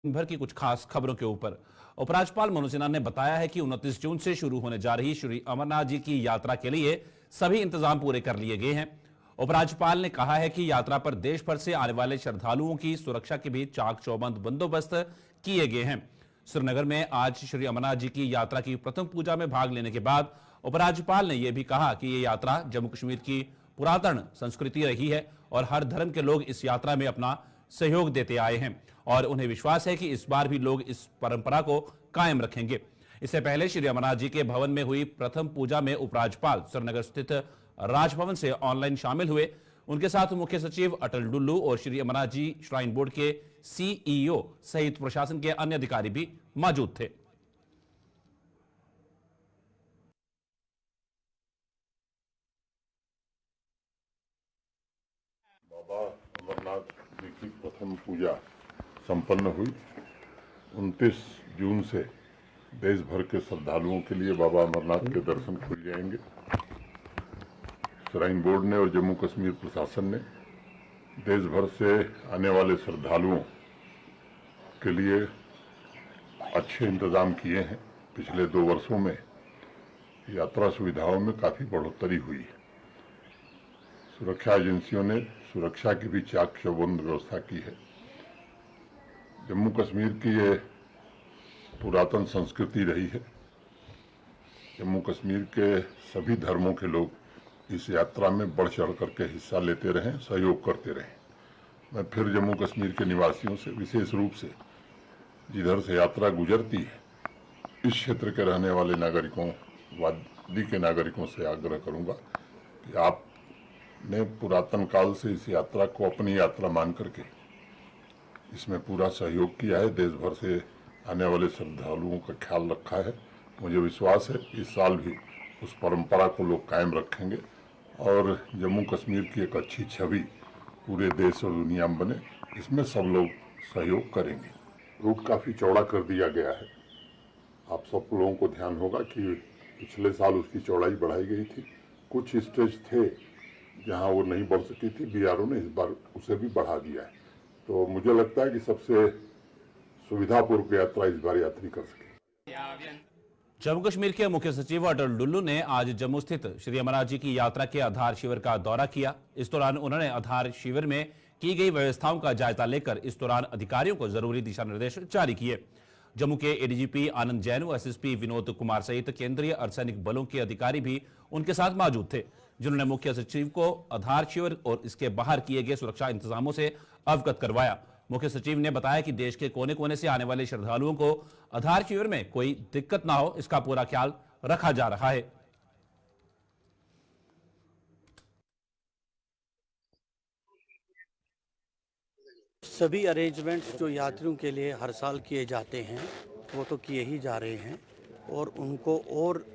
भर की कुछ खास खबरों के ऊपर। उपराज्यपाल मनोज सिन्हा ने बताया है कि 29 जून से शुरू होने जा रही श्री अमरनाथ जी की यात्रा के लिए सभी इंतजाम पूरे कर लिए गए हैं। उपराज्यपाल ने कहा है कि यात्रा पर देश भर से आने वाले श्रद्धालुओं की सुरक्षा के भी चाक चौबंद बंदोबस्त किए गए हैं। श्रीनगर में आज श्री अमरनाथ जी की यात्रा की प्रथम पूजा में भाग लेने के बाद उपराज्यपाल ने यह भी कहा कि यह यात्रा जम्मू कश्मीर की पुरातन संस्कृति रही है और हर धर्म के लोग इस यात्रा में अपना सहयोग देते आए हैं और उन्हें विश्वास है कि इस बार भी लोग इस परंपरा को कायम रखेंगे। इससे पहले श्री अमरनाथ जी के भवन में हुई प्रथम पूजा में उपराज्यपाल श्रीनगर स्थित राजभवन से ऑनलाइन शामिल हुए। उनके साथ मुख्य सचिव अटल डुल्लू और श्री अमरनाथ जी श्राइन बोर्ड के सीईओ सहित प्रशासन के अन्य अधिकारी भी मौजूद थे। बाबा अमरनाथ जी की प्रथम पूजा संपन्न हुई। 29 जून से देश भर के श्रद्धालुओं के लिए बाबा अमरनाथ के दर्शन खुल जाएंगे। श्राइन बोर्ड ने और जम्मू कश्मीर प्रशासन ने देश भर से आने वाले श्रद्धालुओं के लिए अच्छे इंतजाम किए हैं। पिछले 2 वर्षों में यात्रा सुविधाओं में काफ़ी बढ़ोतरी हुई है। सुरक्षा एजेंसियों ने सुरक्षा की भी चाक चौबंद व्यवस्था की है। जम्मू कश्मीर की ये पुरातन संस्कृति रही है। जम्मू कश्मीर के सभी धर्मों के लोग इस यात्रा में बढ़ चढ़ करके हिस्सा लेते रहें, सहयोग करते रहें। मैं फिर जम्मू कश्मीर के निवासियों से, विशेष रूप से जिधर से यात्रा गुजरती है, इस क्षेत्र के रहने वाले नागरिकों, वादी के नागरिकों से आग्रह करूंगा कि आपने पुरातन काल से इस यात्रा को अपनी यात्रा मान करके इसमें पूरा सहयोग किया है। देश भर से आने वाले श्रद्धालुओं का ख्याल रखा है। मुझे विश्वास है इस साल भी उस परंपरा को लोग कायम रखेंगे और जम्मू कश्मीर की एक अच्छी छवि पूरे देश और दुनिया में बने, इसमें सब लोग सहयोग करेंगे। रूट काफ़ी चौड़ा कर दिया गया है। आप सब लोगों को ध्यान होगा कि पिछले साल उसकी चौड़ाई बढ़ाई गई थी। कुछ स्टेज थे जहां वो नहीं बढ़ सकी थी, बीआरओ ने इस बार उसे भी बढ़ा दिया है। तो मुझे लगता है कि सबसे सुविधापूर्वक यात्रा इस बार यात्री कर सके। जम्मू कश्मीर के मुख्य सचिव अटल डुल्लू ने आज जम्मू स्थित श्री अमरनाथ जी की यात्रा के आधार शिविर का दौरा किया। इस दौरान उन्होंने आधार शिविर में की गई व्यवस्थाओं का जायजा लेकर इस दौरान अधिकारियों को जरूरी दिशा निर्देश जारी किए। जम्मू के एडीजीपी आनंद जैन व एसएसपी विनोद कुमार सहित केंद्रीय अर्धसैनिक बलों के अधिकारी भी उनके साथ मौजूद थे, जिन्होंने मुख्य सचिव को आधार शिविर और इसके बाहर किए गए सुरक्षा इंतजामों से अवगत करवाया। मुख्य सचिव ने बताया कि देश के कोने कोने से आने वाले श्रद्धालुओं को आधार शिविर में कोई दिक्कत ना हो, इसका पूरा ख्याल रखा जा रहा है। सभी अरेंजमेंट्स जो यात्रियों के लिए हर साल किए जाते हैं वो तो किए ही जा रहे हैं और उनको और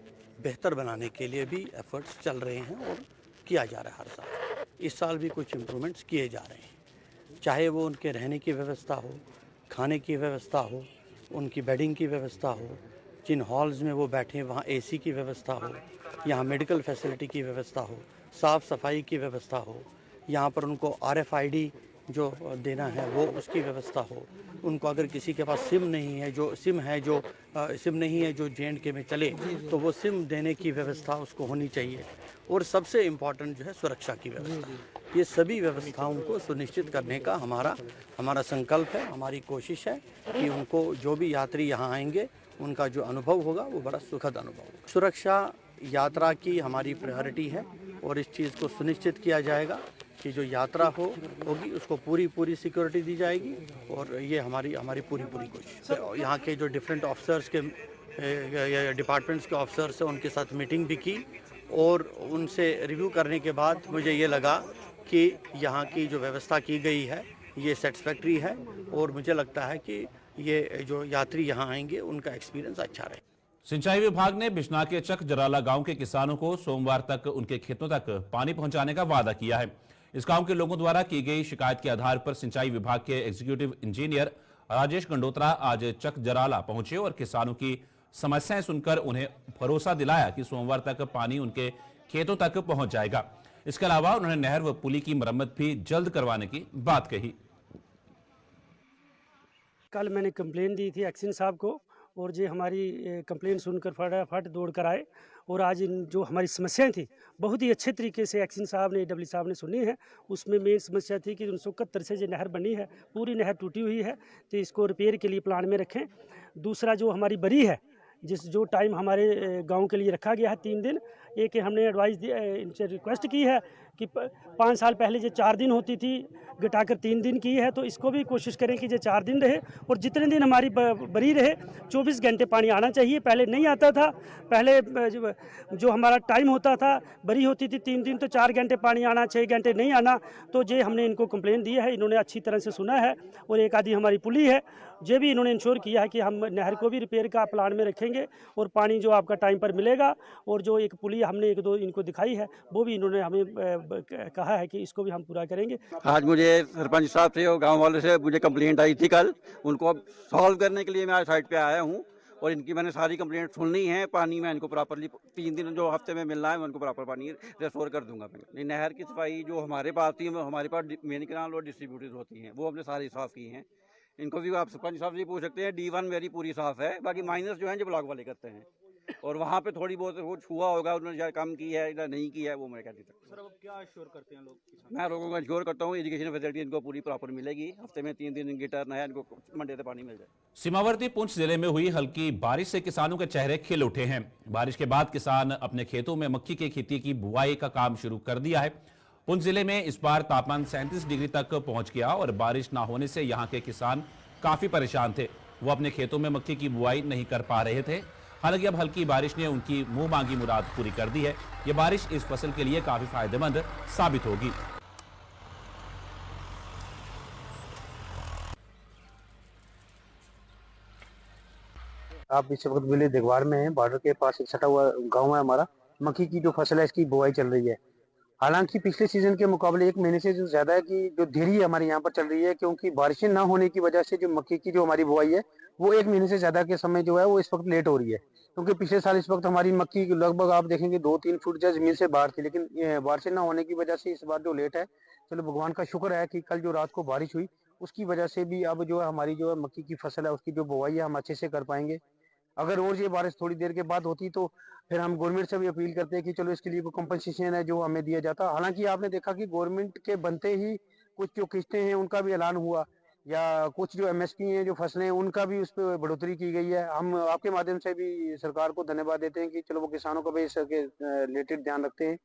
बेहतर बनाने के लिए भी एफर्ट्स चल रहे हैं और किया जा रहा है हर साल। इस साल भी कुछ इम्प्रूवमेंट्स किए जा रहे हैं, चाहे वो उनके रहने की व्यवस्था हो, खाने की व्यवस्था हो, उनकी बेडिंग की व्यवस्था हो, जिन हॉल्स में वो बैठे वहाँ एसी की व्यवस्था हो, यहाँ मेडिकल फैसिलिटी की व्यवस्था हो, साफ़ सफाई की व्यवस्था हो, यहाँ पर उनको RFID जो देना है वो उसकी व्यवस्था हो, उनको अगर किसी के पास सिम नहीं है जो J&K में चले तो वो सिम देने की व्यवस्था उसको होनी चाहिए। और सबसे इम्पॉर्टेंट जो है सुरक्षा की व्यवस्था। ये सभी व्यवस्थाओं को सुनिश्चित करने का हमारा संकल्प है, हमारी कोशिश है कि उनको जो भी यात्री यहाँ आएंगे उनका जो अनुभव होगा वो बड़ा सुखद अनुभव होगा। सुरक्षा यात्रा की हमारी प्रायोरिटी है और इस चीज़ को सुनिश्चित किया जाएगा कि जो यात्रा होगी उसको पूरी सिक्योरिटी दी जाएगी और ये हमारी पूरी कोशिश है। यहाँ के जो डिफरेंट ऑफिसर्स के डिपार्टमेंट्स के ऑफिसर्स हैं उनके साथ मीटिंग भी की और उनसे रिव्यू करने के बाद मुझे ये लगा कि यहाँ की जो व्यवस्था की गई है ये सेटिस्फैक्ट्री है और मुझे लगता है कि ये जो यात्री यहाँ आएंगे उनका एक्सपीरियंस अच्छा रहे। सिंचाई विभाग ने बिश्नाह के चक जराला गांव के किसानों को सोमवार तक उनके खेतों तक पानी पहुंचाने का वादा किया है। इस गांव के लोगों द्वारा की गई शिकायत के आधार पर सिंचाई विभाग के एग्जीक्यूटिव इंजीनियर राजेश गंडोत्रा आज चक जराला पहुंचे और किसानों की समस्याएं सुनकर उन्हें भरोसा दिलाया कि सोमवार तक पानी उनके खेतों तक पहुंच जाएगा। इसके अलावा उन्होंने नहर व पुली की मरम्मत भी जल्द करवाने की बात कही। कल मैंने कंप्लेन दी थी एक्शन साहब को, और जो हमारी कंप्लेन सुनकर फटाफट दौड़ कर आए, और आज जो हमारी समस्याएं थी बहुत ही अच्छे तरीके से एक्शन साहब ने, डब्ल्यू साहब ने सुनी है। उसमें मेन समस्या थी कि 1971 से जो नहर बनी है, पूरी नहर टूटी हुई है, तो इसको रिपेयर के लिए प्लान में रखें। दूसरा जो हमारी बरी है, जो टाइम हमारे गांव के लिए रखा गया है 3 दिन, एक हमने एडवाइस दी, इनसे रिक्वेस्ट की है कि 5 साल पहले जो 4 दिन होती थी घटाकर 3 दिन की है, तो इसको भी कोशिश करें कि जो 4 दिन रहे, और जितने दिन हमारी बरी रहे 24 घंटे पानी आना चाहिए। पहले नहीं आता था, पहले जो हमारा टाइम होता था, बरी होती थी 3 दिन तो 4 घंटे पानी आना, 6 घंटे नहीं आना। तो ये हमने इनको कंप्लेन दी है, इन्होंने अच्छी तरह से सुना है, और एक आधी हमारी पुली है, ये भी इन्होंने इंश्योर किया है कि हम नहर को भी रिपेयर का प्लान में रखेंगे, और पानी जो आपका टाइम पर मिलेगा। और जो एक पुली हमने 1-2 इनको दिखाई है, वो भी इन्होंने हमें कहा है कि इसको भी हम पूरा करेंगे। आज मुझे सरपंच साहब से और गांव वालों से मुझे कंप्लेंट आई थी कल, उनको अब सॉल्व करने के लिए मैं आज साइड पे आया हूं, और इनकी मैंने सारी कंप्लेंट सुननी है। पानी मैं इनको प्रॉपरली 3 दिन जो हफ्ते में मिलना है, मैं उनको प्रॉपर पानी रेस्टोर कर दूंगा। मैं नहर की सफाई जो हमारे पास थी, हमारे पास मेन कैनाल और डिस्ट्रीब्यूटर्स होती हैं, वो हमने सारी साफ़ की हैं। इनको भी आप सरपंच साहब से पूछ सकते हैं। D1 मेरी पूरी साफ़ है, बाकी माइनस जो है जो ब्लॉक वाले करते हैं, और वहाँ पे थोड़ी बहुत वो छुआ होगा, उन्होंने शायद कम की है या नहीं की है, वो मैं कह नहीं सकता। सर अब क्या एश्योर करते हैं लोग? मैं लोगों को एश्योर करता हूँ एजुकेशन फैसिलिटी इनको पूरी प्रॉपर मिलेगी। हफ्ते में 3 दिन इनकी टर्न है, इनको मंडे से पानी मिल जाए। सीमावर्ती पुंछ जिले में हुई हल्की बारिश से किसानों के चेहरे खिल उठे हैं। बारिश के बाद किसान अपने खेतों में मक्की की खेती की बुआई का काम शुरू कर दिया है। पुंछ जिले में इस बार तापमान 37 डिग्री तक पहुंच गया, और बारिश न होने से यहाँ के किसान काफी परेशान थे। वो अपने खेतों में मक्की की बुआई नहीं कर पा रहे थे। हालांकि अब हल्की बारिश ने उनकी मुंह मांगी मुराद पूरी कर दी है। ये बारिश इस फसल के लिए काफी फायदेमंद साबित होगी। आप इस वक्त विलेज दिगवार में हैं, बॉर्डर के पास एक सटा हुआ गांव है हमारा। मक्की की जो फसल है इसकी बुआई चल रही है। हालांकि पिछले सीजन के मुकाबले 1 महीने से जो ज्यादा है कि जो देरी हमारे यहाँ पर चल रही है, क्योंकि बारिशें ना होने की वजह से जो मक्की की जो हमारी बुआई है वो 1 महीने से ज्यादा के समय जो है वो इस वक्त लेट हो रही है। क्योंकि पिछले साल इस वक्त हमारी मक्की लगभग आप देखेंगे 2-3 फुट जमीन से बाहर थी, लेकिन बारिशें ना होने की वजह से इस बार जो लेट है। चलो भगवान का शुक्र है कि कल जो रात को बारिश हुई उसकी वजह से भी अब जो है हमारी जो है मक्की की फसल है उसकी जो बुआई है हम अच्छे से कर पाएंगे। अगर और ये बारिश थोड़ी देर के बाद होती तो फिर हम गवर्नमेंट से भी अपील करते हैं कि चलो इसके लिए कोई कंपनसेशन है जो हमें दिया जाता। हालांकि आपने देखा कि गवर्नमेंट के बनते ही कुछ जो किस्तें हैं उनका भी ऐलान हुआ, या कुछ जो MSP हैं जो फसलें हैं उनका भी उस पर बढ़ोतरी की गई है। हम आपके माध्यम से भी सरकार को धन्यवाद देते हैं कि चलो वो किसानों का भी इसके रिलेटेड ध्यान रखते हैं।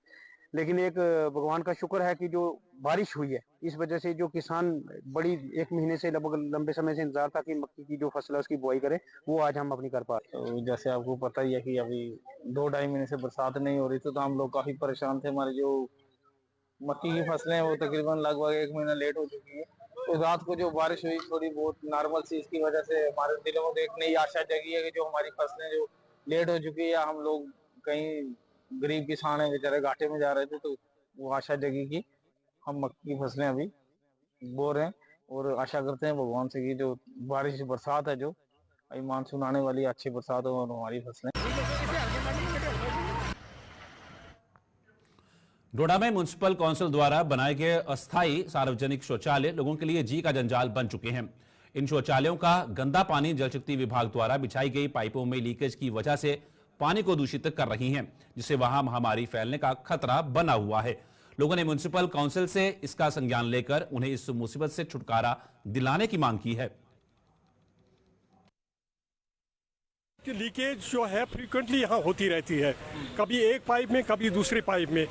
लेकिन एक भगवान का शुक्र है कि जो बारिश हुई है इस वजह से जो किसान बड़ी 1 महीने से लगभग लंबे समय से इंतजार था कि मक्की की जो फसल है उसकी बुआई करें, वो आज हम अपनी कर पा रहे हैं। तो जैसे आपको पता ही है कि अभी 2-2.5 महीने से बरसात नहीं हो रही थी, तो हम लोग काफी परेशान थे। हमारी जो मक्की की फसलें हैं वो तकरीबन लगभग 1 महीना लेट हो चुकी है। तो रात को जो बारिश हुई थोड़ी बहुत नॉर्मल सी, इसकी वजह से हमारे दिलों में एक नई आशा जगी है कि जो हमारी फसलें जो लेट हो चुकी है, हम लोग कहीं गरीब किसान है बेचारे घाटे में जा रहे थे, तो वो आशा जगी कि हम मक्की की फसलें अभी बो रहे हैं, और आशा करते हैं भगवान से कि जो बारिश बरसात है जो अभी मानसून आने वाली अच्छी बरसात हो और हमारी फसलें। डोडा में म्युनिसिपल काउंसिल द्वारा बनाए गए अस्थायी सार्वजनिक शौचालय लोगों के लिए जी का जंजाल बन चुके हैं। इन शौचालयों का गंदा पानी जल शक्ति विभाग द्वारा बिछाई गई पाइपों में लीकेज की वजह से पानी को दूषित कर रही हैं, जिससे वहां महामारी फैलने का खतरा बना हुआ है। लोगों ने म्युनिसिपल काउंसिल से इसका संज्ञान लेकर उन्हें इस मुसीबत से छुटकारा दिलाने की मांग की है। लीकेज जो है फ्रीक्वेंटली यहाँ होती रहती है, कभी एक पाइप में कभी दूसरे पाइप में,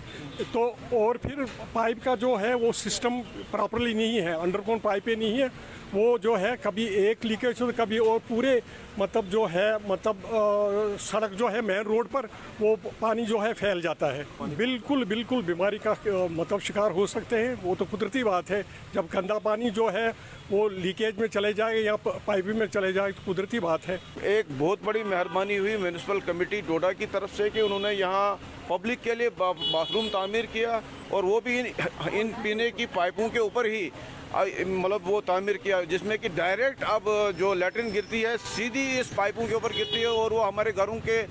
तो और फिर पाइप का जो है वो सिस्टम प्रॉपरली नहीं है, अंडरग्राउंड पाइपें नहीं है, वो जो है कभी एक लीकेज हो कभी और पूरे मतलब जो है सड़क जो है मेन रोड पर वो पानी जो है फैल जाता है। बिल्कुल बिल्कुल बीमारी का मतलब शिकार हो सकते हैं, वो तो कुदरती बात है। जब गंदा पानी जो है वो लीकेज में चले जाए या पाइपिंग में चले जाए तो कुदरती बात है। एक बहुत बड़ी मेहरबानी हुई म्यूनिसिपल कमेटी डोडा की तरफ से कि उन्होंने यहाँ पब्लिक के लिए बाथरूम तामीर किया, और वो भी इन पीने की पाइपों के ऊपर ही मतलब वो तामीर किया, जिसमें कि डायरेक्ट अब जो लैट्रिन गिरती है सीधी इस पाइपों के ऊपर गिरती है, और वो हमारे घरों के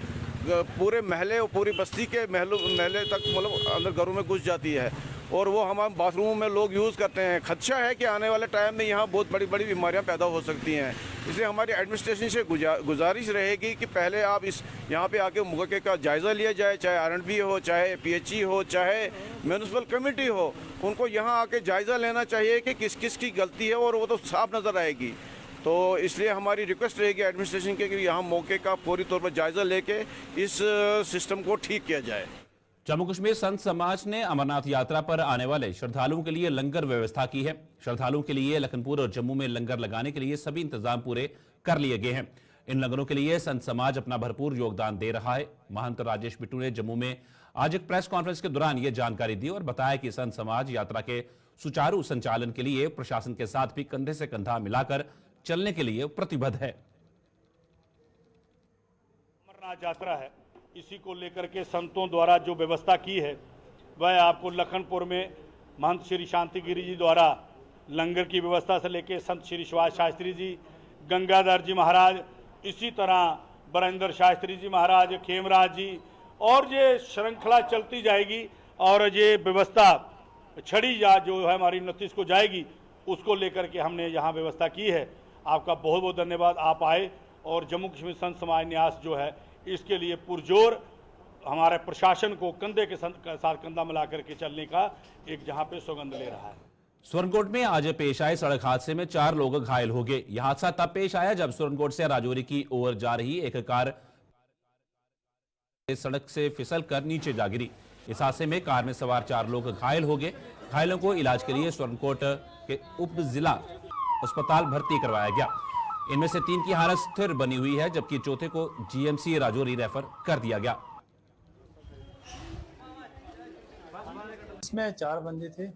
पूरे महल्ले और पूरी बस्ती के महल्ले तक मतलब अंदर घरों में घुस जाती है। और वो हमारे बाथरूमों में लोग यूज़ करते हैं। खदशा है कि आने वाले टाइम में यहाँ बहुत बड़ी बड़ी बीमारियाँ पैदा हो सकती हैं। इसलिए हमारी एडमिनिस्ट्रेशन से गुजारिश रहेगी कि पहले आप इस यहाँ पे आके मौके का जायज़ा लिया जाए, चाहे R&B हो, चाहे PHE हो, चाहे म्यूनसिपल कमेटी हो, उनको यहाँ आके जायज़ा लेना चाहिए कि किस किस की गलती है, और वो तो साफ नज़र आएगी। तो इसलिए हमारी रिक्वेस्ट रहेगी एडमिनिस्ट्रेशन के कि यहाँ मौके का फौरी तौर पर जायज़ा लेके इस सिस्टम को ठीक किया जाए। जम्मू कश्मीर संत समाज ने अमरनाथ यात्रा पर आने वाले श्रद्धालुओं के लिए लंगर व्यवस्था की है। श्रद्धालुओं के लिए लखनपुर और जम्मू में लंगर लगाने के लिए सभी इंतजाम पूरे कर लिए गए हैं। इन लंगरों के लिए संत समाज अपना भरपूर योगदान दे रहा है। महंत राजेश बिट्टू ने जम्मू में आज एक प्रेस कॉन्फ्रेंस के दौरान यह जानकारी दी और बताया कि संत समाज यात्रा के सुचारू संचालन के लिए प्रशासन के साथ भी कंधे से कंधा मिलाकर चलने के लिए प्रतिबद्ध है। अमरनाथ यात्रा है, इसी को लेकर के संतों द्वारा जो व्यवस्था की है वह आपको लखनपुर में महंत श्री शांतिगिरी जी द्वारा लंगर की व्यवस्था से लेकर संत श्री सुभाष शास्त्री जी, गंगाधर जी महाराज, इसी तरह बरेंद्र शास्त्री जी महाराज, खेमराज जी, और ये श्रृंखला चलती जाएगी। और ये व्यवस्था छड़ी जा जो है हमारी 29 को जाएगी, उसको लेकर के हमने यहाँ व्यवस्था की है। आपका बहुत बहुत धन्यवाद, आप आए और जम्मू कश्मीर संत समाज न्यास जो है इसके लिए पुरजोर हमारे प्रशासन को कंधे के साथ कंधा मिला करके चलने का एक जहां पे सौगंध ले रहा है। सुरनकोट में आज पेश आए सड़क हादसे में 4 लोग घायल हो गए। यह हादसा तब पेश आया जब सुरनकोट से राजौरी की ओर जा रही एक कार सड़क से फिसल कर नीचे जा गिरी। इस हादसे में कार में सवार 4 लोग घायल हो गए। घायलों को इलाज के लिए सुरनकोट के उप जिला अस्पताल भर्ती करवाया गया। इनमें से 3 की हालत स्थिर बनी हुई है, जबकि चौथे को GMC राजौरी रेफर कर दिया गया। इसमें 4 बंदे थे,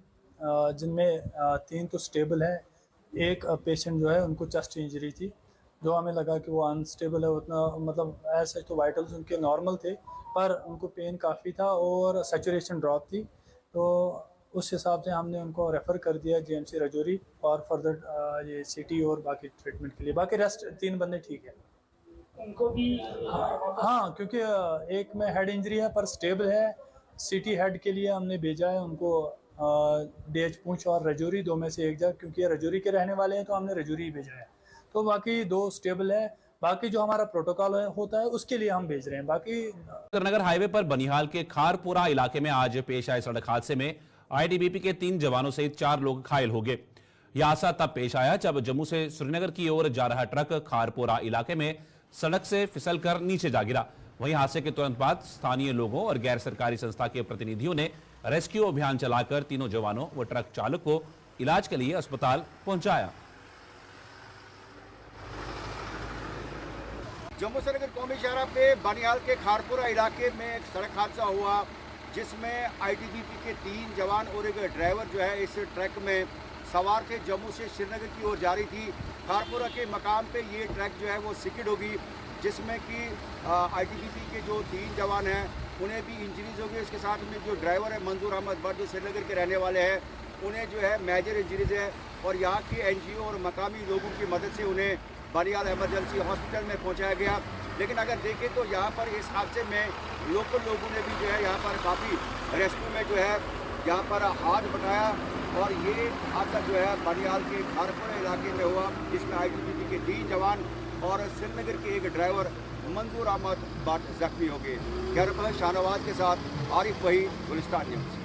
जिनमें 3 तो स्टेबल है। एक पेशेंट जो है उनको चेस्ट इंजरी थी, जो हमें लगा कि वो अनस्टेबल है। उतना मतलब ऐसे तो वाइटल्स उनके नॉर्मल थे, पर उनको पेन काफ़ी था और सैचुरेशन ड्रॉप थी। तो उस हिसाब से हमने उनको रेफ़र कर दिया GMC राजौरी और फर्दर ये CT और बाकी ट्रीटमेंट के लिए। बाकी रेस्ट 3 बंदे ठीक है। उनको भी हाँ, क्योंकि एक में हेड इंजरी है पर स्टेबल है। CT हेड के लिए हमने भेजा है उनको DH पूंछ और राजौरी, 2 में से एक जगह, क्योंकि राजौरी के रहने वाले हैं तो हमने राजौरी ही भेजा है। तो बाकी 2 स्टेबल है। बाकी जो हमारा प्रोटोकॉल होता है उसके लिए हम भेज रहे हैं। बाकी नगर हाईवे पर बनिहाल के खारपुरा इलाके में आज पेश आए सड़क हादसे में ITBP के 3 जवानों सहित 4 लोग घायल हो गए। यह हादसा तब पेश आया जब जम्मू से श्रीनगर की ओर जा रहा ट्रक खारपुरा इलाके में सड़क से फिसलकर नीचे जा गिरा। वहीं हादसे के तुरंत बाद स्थानीय लोगों और गैर सरकारी संस्था के प्रतिनिधियों ने रेस्क्यू अभियान चलाकर तीनों जवानों व ट्रक चालक को इलाज के लिए अस्पताल पहुंचाया। जम्मू श्रीनगर कौमी शहरा पे बनिहाल के खारपुरा इलाके में एक सड़क हादसा हुआ, जिसमें ITBP के 3 जवान और एक ड्राइवर जो है इस ट्रक में सवार थे। जम्मू से श्रीनगर की ओर जा रही थी। खारपुरा के मकाम पे ये ट्रक जो है वो स्किड होगी, जिसमें कि ITBP के जो 3 जवान हैं उन्हें भी इंजरीज होगी। इसके साथ में जो ड्राइवर है मंजूर अहमद भट्ट, जो श्रीनगर के रहने वाले हैं, उन्हें जो है मेजर इंजरीज है और यहाँ की NGO और मकामी लोगों की मदद से उन्हें बनिहाल इमरजेंसी हॉस्पिटल में पहुँचाया गया। लेकिन अगर देखें तो यहाँ पर इस हादसे में लोकल लोगों ने भी जो है यहाँ पर काफ़ी रेस्क्यू में जो है यहाँ पर हाथ बढ़ाया और ये हादसा जो है बनिहाल के खारपुरा इलाके में हुआ, जिसमें ITBP के 3 जवान और श्रीनगर के एक ड्राइवर मंजूर अहमद भट्ट जख्मी हो गए। खैर शाहनवाज के साथ आरिफ वही, गुलिस्तान न्यूज़।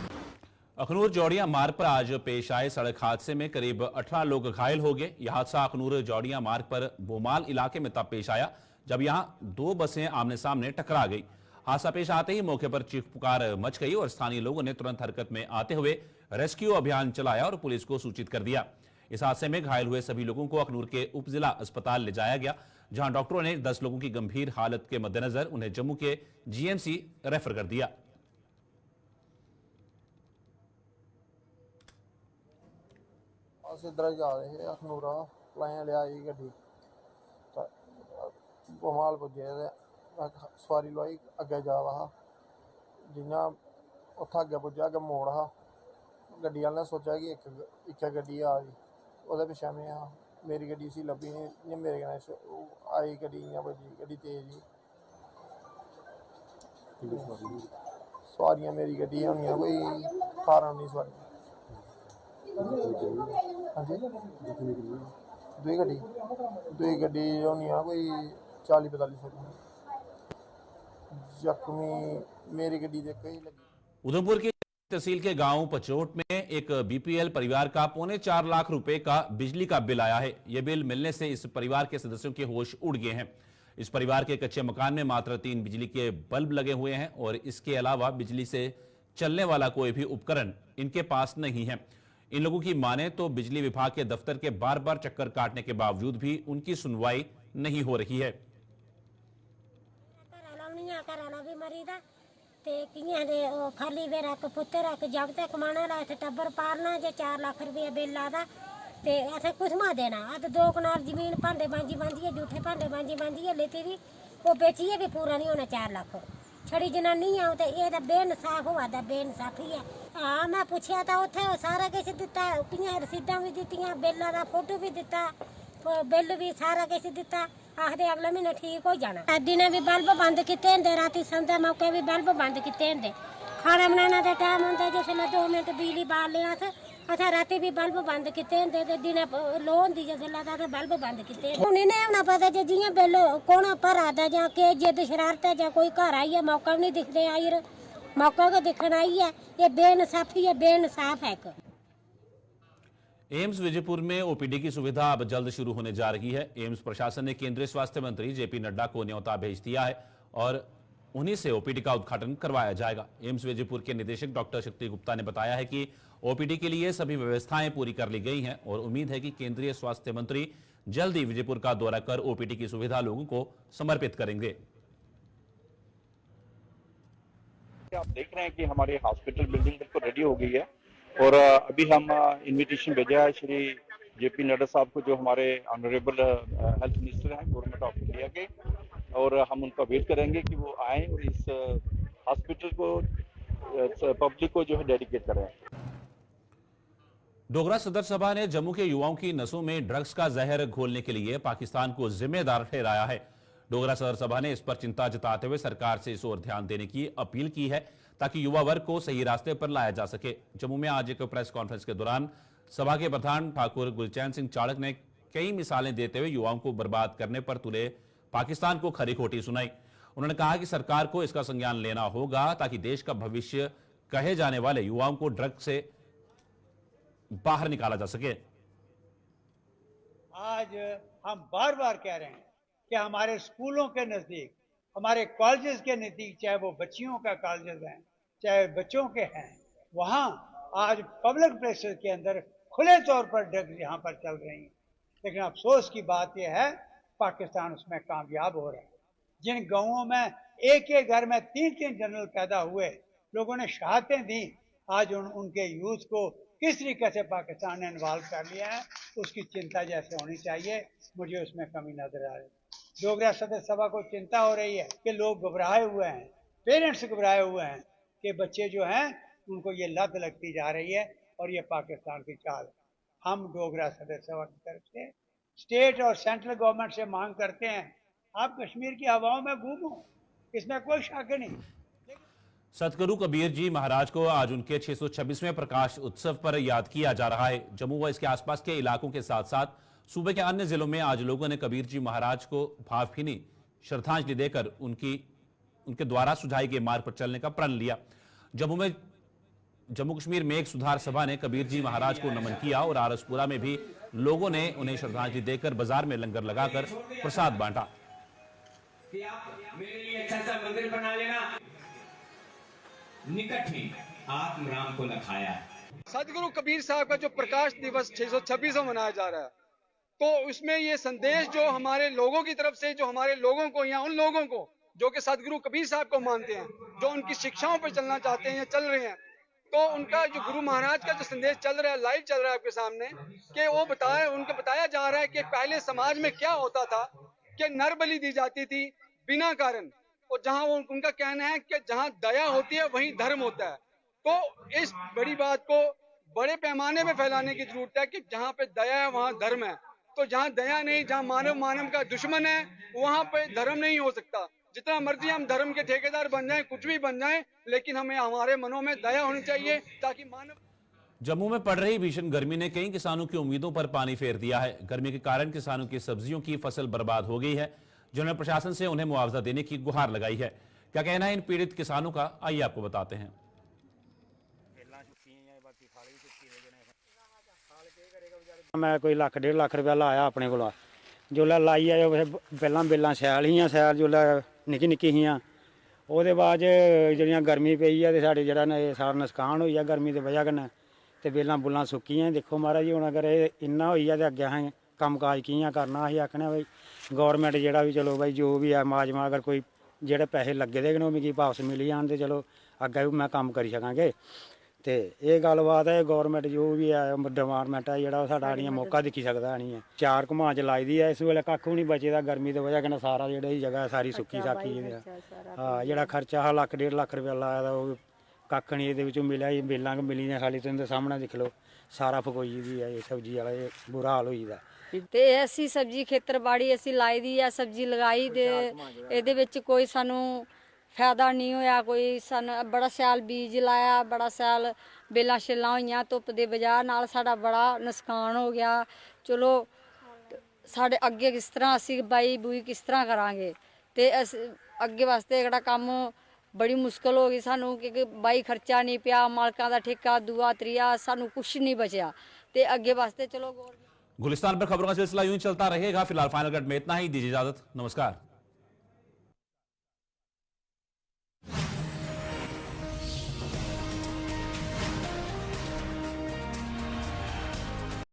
अखनूर जौड़िया मार्ग पर आज पेश आए सड़क हादसे में करीब 18 लोग घायल हो गए। यह हादसा अखनूर जौड़िया मार्ग पर बोमाल इलाके में तब पेश आया जब यहां 2 बसें आमने सामने टकरा गई। हादसा पेश आते ही मौके पर चीख पुकार मच गई और स्थानीय लोगों ने तुरंत हरकत में आते हुए रेस्क्यू अभियान चलाया और पुलिस को सूचित कर दिया। इस हादसे में घायल हुए सभी लोगों को अखनूर के उप जिला अस्पताल ले जाया गया, जहां डॉक्टरों ने 10 लोगों की गंभीर हालत के मद्देनजर उन्हें जम्मू के GMC रेफर कर दिया। इधर जा रहे हैं अखनूरा लाइन लिया गड्डी बमाल पुजे सवारी लोई अगे जा रहा जियां उत्थे अगे पुज्जा अगे मोड़ हा गड्डी वाले ने सोचा कि एक गड्डी आ गई वो पिछे में हाँ मेरी गड्डी उसी लब्भी नहीं मेरे कन्नै आई गड्डी इयां बजी गड्डी तेज ही सवारियां मेरी गड्डी होनी कोई 18-19 सवारियां। हाँ जी दुई गड्डी होनी कोई 40-45 सवारियां। जख्मी मेरी गड्डी दे कई लगी। उधमपुर की तहसील के गांव पचरोट में एक बीपीएल परिवार का 4.25 लाख रुपए का बिजली का बिल आया है। यह बिल मिलने से इस परिवार के सदस्यों के होश उड़ गए हैं। इस परिवार के कच्चे मकान में मात्र 3 बिजली के बल्ब लगे हुए हैं और इसके अलावा बिजली से चलने वाला कोई भी उपकरण इनके पास नहीं है। इन लोगों की माने तो बिजली विभाग के दफ्तर के बार बार चक्कर काटने के बावजूद भी उनकी सुनवाई नहीं हो रही है। खाली वे रख पुत्ते रख जब तक कमाना ला टब्बर पालना जे 4 लाख रुपया बिल आता ते असें कुछ मा देना। अद 2 कनाल जमीन भांडे बांजी जूठे भांडे बांजी लेती थी वो बेचिए भी पूरा नहीं होना 4 लाख। छड़ी जनानी आओ तो ये बेइंसाफ हुआ बेइंसाफी है। हाँ मैं पूछा था उत्थे सारा किश दिता रसीदां भी दित्तियां बिल दा फोटो भी दिता बिल भी सारा किश दिता। आखदे अगले महीने ठीक हो जाना। दिने भी बल्ब बंद किते होंदे राती सौंदे मौके भी बल्ब बंद किते होंदे। खाना बनाने का टाइम होंदा जिसलै 2 मिनट बिजली बाल लिया असें राती भी बल्ब बंद किते होंदे ते दिने लो होंदी जिसलै तां बल्ब बंद किते। हुन इ'नें होना पता जे जियां बिल कौन भरा दा जां के जिद्द शरारत है जां कोई घर आइयै मौका भी नहीं दिखदे आई मौका गै दिक्खन आई है। ये बेइंसाफी है बेइंसाफ है। एम्स विजयपुर में ओपीडी की सुविधा अब जल्द शुरू होने जा रही है। एम्स प्रशासन ने केंद्रीय स्वास्थ्य मंत्री जेपी नड्डा को न्योता भेज दिया है और उन्हीं से ओपीडी का उद्घाटन करवाया जाएगा। एम्स विजयपुर के निदेशक डॉक्टर शक्ति गुप्ता ने बताया है कि ओपीडी के लिए सभी व्यवस्थाएं पूरी कर ली गई हैं और उम्मीद है कि केंद्रीय स्वास्थ्य मंत्री जल्द ही विजयपुर का दौरा कर ओपीडी की सुविधा लोगों को समर्पित करेंगे। आप देख रहे हैं कि हमारी हॉस्पिटल बिल्डिंग बिल्कुल रेडी हो गई है और अभी हम इनविटेशन भेजा है श्री जेपी नड्डा साहब को, जो हमारे ऑनरेबल हेल्थ मिनिस्टर हैं गवर्नमेंट ऑफ इंडिया के, और हम उनका वेट करेंगे कि वो आए और इस हॉस्पिटल को पब्लिक को जो है डेडिकेट करें। डोगरा सदर सभा ने जम्मू के युवाओं की नसों में ड्रग्स का जहर घोलने के लिए पाकिस्तान को जिम्मेदार ठहराया है। डोगरा सदर सभा ने इस पर चिंता जताते हुए सरकार से इस ओर ध्यान देने की अपील की है ताकि युवा वर्ग को सही रास्ते पर लाया जा सके। जम्मू में आज एक प्रेस कॉन्फ्रेंस के दौरान सभा के प्रधान ठाकुर गुलचैन सिंह चाड़क ने कई मिसालें देते हुए युवाओं को बर्बाद करने पर तुले पाकिस्तान को खरी खोटी सुनाई। उन्होंने कहा कि सरकार को इसका संज्ञान लेना होगा ताकि देश का भविष्य कहे जाने वाले युवाओं को ड्रग्स से बाहर निकाला जा सके। आज हम बार बार कह रहे हैं कि हमारे स्कूलों के नजदीक, हमारे कॉलेजेस के नजदीक, चाहे वो बच्चियों का कॉलेजेस हैं चाहे बच्चों के हैं, वहाँ आज पब्लिक प्लेसेस के अंदर खुले तौर पर ड्रग्स यहाँ पर चल रही हैं। लेकिन अफसोस की बात यह है पाकिस्तान उसमें कामयाब हो रहा है। जिन गाँवों में एक एक घर में 3-3 जनरल पैदा हुए, लोगों ने शहादतें दी, आज उनके यूथ को किस तरीके से पाकिस्तान ने इन्वॉल्व कर लिया है, उसकी चिंता जैसे होनी चाहिए, मुझे उसमें कमी नजर आ रही है। डोगरा सदर सभा को चिंता हो रही है कि लोग घबराए हुए हैं, पेरेंट्स घबराए हुए हैं कि बच्चे जो हैं उनको ये लत लगती जा रही है और ये पाकिस्तान की चाल है। हम डोगरा सदर सभा की तरफ से स्टेट और सेंट्रल गवर्नमेंट से मांग करते हैं, आप कश्मीर की हवाओं में घूमो, इसमें कोई शक नहीं। सतगुरु कबीर जी महाराज को आज उनके 626वें प्रकाश उत्सव पर याद किया जा रहा है। जम्मू व इसके आसपास के इलाकों के साथ साथ सूबे के अन्य जिलों में आज लोगों ने कबीर जी महाराज को भावभीनी श्रद्धांजलि देकर उनके द्वारा सुझाए गए मार्ग पर चलने का प्रण लिया। जम्मू कश्मीर में एक सुधार सभा ने कबीर जी महाराज को नमन किया और आरसपुरा में भी लोगों ने उन्हें श्रद्धांजलि देकर बाजार में लंगर लगाकर प्रसाद बांटा। मेरे लिए अच्छा सा मंदिर बना लेना, निकट ही आत्म राम को लखाया। सतगुरु कबीर साहब का जो प्रकाश दिवस 626वां मनाया जा रहा है, तो उसमें ये संदेश जो हमारे लोगों की तरफ से, जो हमारे लोगों को या उन लोगों को जो कि सतगुरु कबीर साहब को मानते हैं, जो उनकी शिक्षाओं पर चलना चाहते हैं या चल रहे हैं, तो उनका जो गुरु महाराज का जो संदेश चल रहा है, लाइव चल रहा है आपके सामने, कि वो उनको बताया जा रहा है कि पहले समाज में क्या होता था कि नर बलि दी जाती थी बिना कारण, और जहां उनका कहना है कि जहां दया होती है वहीं धर्म होता है। तो इस बड़ी बात को बड़े पैमाने में फैलाने की जरूरत है कि जहां पे दया है वहां धर्म है। तो जहां दया नहीं, जहां मानव का दुश्मन है, वहां पे धर्म नहीं हो सकता। जितना मर्जी हम धर्म के ठेकेदार बन जाएं, कुछ भी बन जाएं, लेकिन हमें हमारे मनों में दया होनी चाहिए ताकि मानव। जम्मू में पड़ रही भीषण गर्मी ने कई किसानों की उम्मीदों पर पानी फेर दिया है। गर्मी के कारण किसानों की सब्जियों की फसल बर्बाद हो गई है, जिन्होंने प्रशासन से उन्हें मुआवजा देने की गुहार लगाई है। क्या कहना है इन पीड़ित किसानों का, आइए आपको बताते हैं। मैं कोई लाख 1.5 लाख रुपया लाया अपने को, जोल्लै लाई आए पहला बेलां शैल हियां, शैल जोल्लै निक्की निक्की हियां, ओह्दे बाद जिहड़ियां गर्मी पेई है ते साढ़े जेह्ड़ा सारा नुकसान होई गेआ गर्मी दी वजह कन्नै, ते बेलां बुलां सुक्कियां। देखो महाराज जी, हुण अगर एह् इन्ना होई गेआ ते अग्गें असें कम्म काज कि'यां करना। असीं आखने भाई गौरमेंट जेह्ड़ा बी चलो भाई जो बी है मुआवजा, अगर कोई जेह्ड़े पैसे लग्गे दे न ओह् मिगी वापस मिली जान ते चलो अग्गें बी मैं कम्म करी सकांगे। ते एह् गल्लबात है, गौरमेंट जो भी है डिपार्टमेंट है जेह्ड़ा साढ़ा आनियै मौका दिक्खी सकदा आनियै। 4 घुमां च लाई दी है, इस वेल्ले कक्ख बी नहीं बचे दा गर्मी दी वजह कन्नै, सारा जेह्ड़ी जगह सारी सुक्की साक्की हाँ, जेह्ड़ा खर्चा हा लाख 1.5 लाख रुपया लाया दा ओह् कक्ख नहीं एह्दे विचों मिलेआ। बेलां मिली दियां खाली, तुंदे सामने दिक्ख लो सारा फकोई दी है सब्जी वाला, बुरा हाल होई दा। ਤੇ ਅਸੀਂ ਸਬਜ਼ੀ ਖੇਤਰਬਾੜੀ ਅਸੀਂ ਲਾਈ ਦੀ ਆ, ਸਬਜ਼ੀ ਲਗਾਈ ਤੇ ਇਹਦੇ ਵਿੱਚ ਕੋਈ ਸਾਨੂੰ ਫਾਇਦਾ ਨਹੀਂ ਹੋਇਆ। ਕੋਈ ਸਾਨੂੰ ਬੜਾ ਸਿਆਲ ਬੀਜ ਲਾਇਆ, ਬੜਾ ਸਿਆਲ ਬੇਲਾਂ ਛਿੱਲਾਂ ਹੋਈਆਂ, ਧੁੱਪ ਦੇ ਵਜ੍ਹਾ ਨਾਲ ਸਾਡਾ ਬੜਾ ਨੁਕਸਾਨ ਹੋ ਗਿਆ। ਚਲੋ ਸਾਡੇ ਅੱਗੇ ਕਿਸ ਤਰ੍ਹਾਂ ਅਸੀਂ ਬਾਈ ਬੂਈ ਕਿਸ ਤਰ੍ਹਾਂ ਕਰਾਂਗੇ, ਤੇ ਅੱਗੇ ਵਾਸਤੇ ਜਿਹੜਾ ਕੰਮ ਬੜੀ ਮੁਸ਼ਕਲ ਹੋ ਗਈ ਸਾਨੂੰ, ਕਿਉਂਕਿ ਬਾਈ ਖਰਚਾ ਨਹੀਂ ਪਿਆ, ਮਾਲਕਾਂ ਦਾ ਠੇਕਾ ਦੂਆ ਤਰੀਆ ਸਾਨੂੰ ਕੁਛ ਨਹੀਂ ਬਚਿਆ। ਤੇ ਅੱਗੇ ਵਾਸਤੇ चलो गुलिस्तान पर खबरों का सिलसिला यूं ही चलता रहेगा। फिलहाल फाइनल कट में इतना ही, दीजिए इजाजत, नमस्कार।